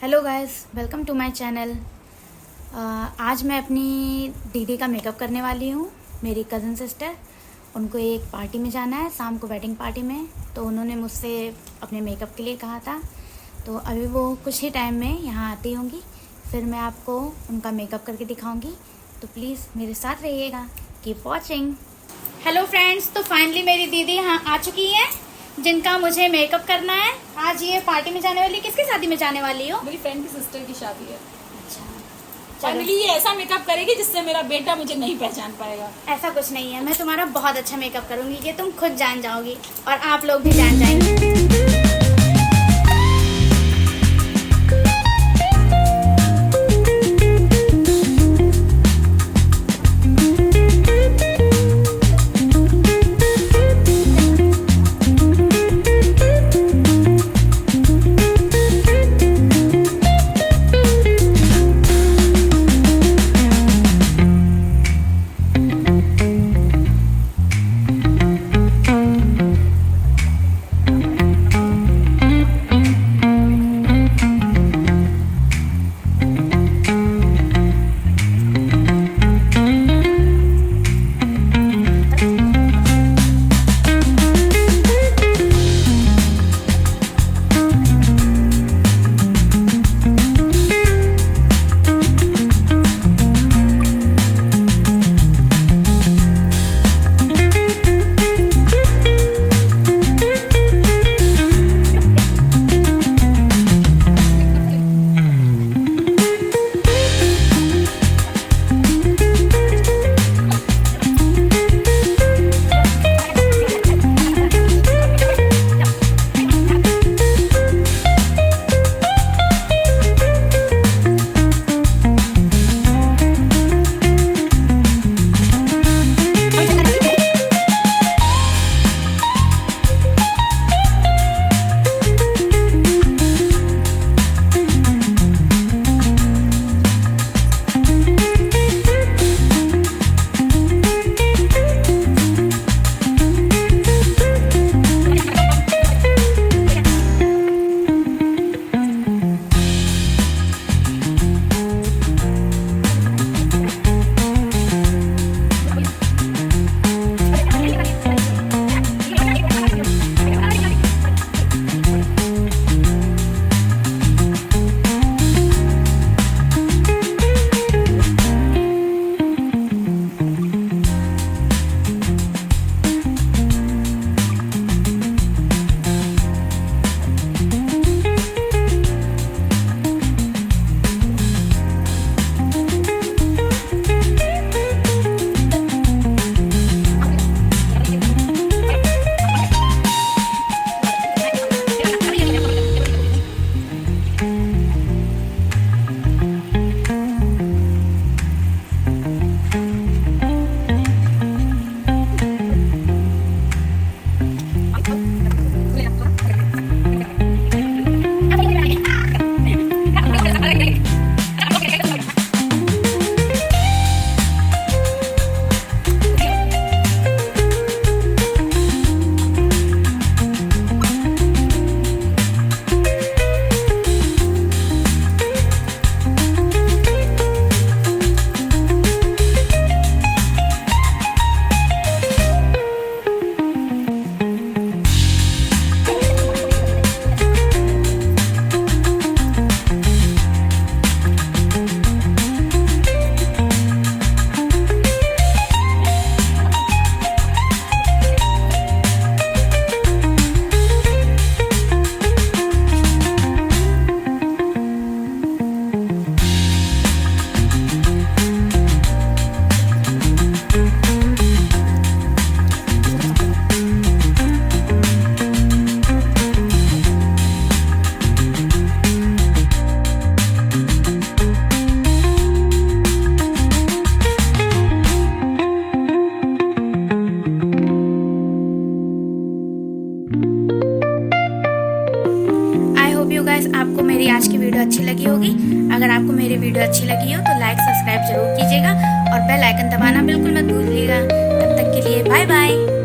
Hello guys, welcome to my channel. आज मैं अपनी दीदी का मेकअप करने वाली हूँ, मेरी कज़न सिस्टर। उनको एक पार्टी में जाना है शाम को, वेडिंग पार्टी में। तो उन्होंने मुझसे अपने मेकअप के लिए कहा था। तो अभी वो कुछ ही टाइम में यहाँ आती होंगी, फिर मैं आपको उनका मेकअप करके दिखाऊंगी। तो प्लीज़ मेरे साथ रहिएगा, कीप वॉचिंग। हेलो फ्रेंड्स, तो फाइनली मेरी दीदी यहाँ आ चुकी है जिनका मुझे मेकअप करना है। आज ये पार्टी में जाने वाली, किसकी शादी में जाने वाली हो? मेरी फ्रेंड की सिस्टर की शादी है। अच्छा, फाइनली ये ऐसा मेकअप करेगी जिससे मेरा बेटा मुझे नहीं पहचान पाएगा। ऐसा कुछ नहीं है, मैं तुम्हारा बहुत अच्छा मेकअप करूंगी, ये तुम खुद जान जाओगी और आप लोग भी जान जाएंगे। आपको मेरी आज की वीडियो अच्छी लगी होगी। अगर आपको मेरी वीडियो अच्छी लगी हो तो लाइक सब्सक्राइब जरूर कीजिएगा और बेल आइकन दबाना बिल्कुल मत भूलिएगा। तब तक के लिए बाय बाय।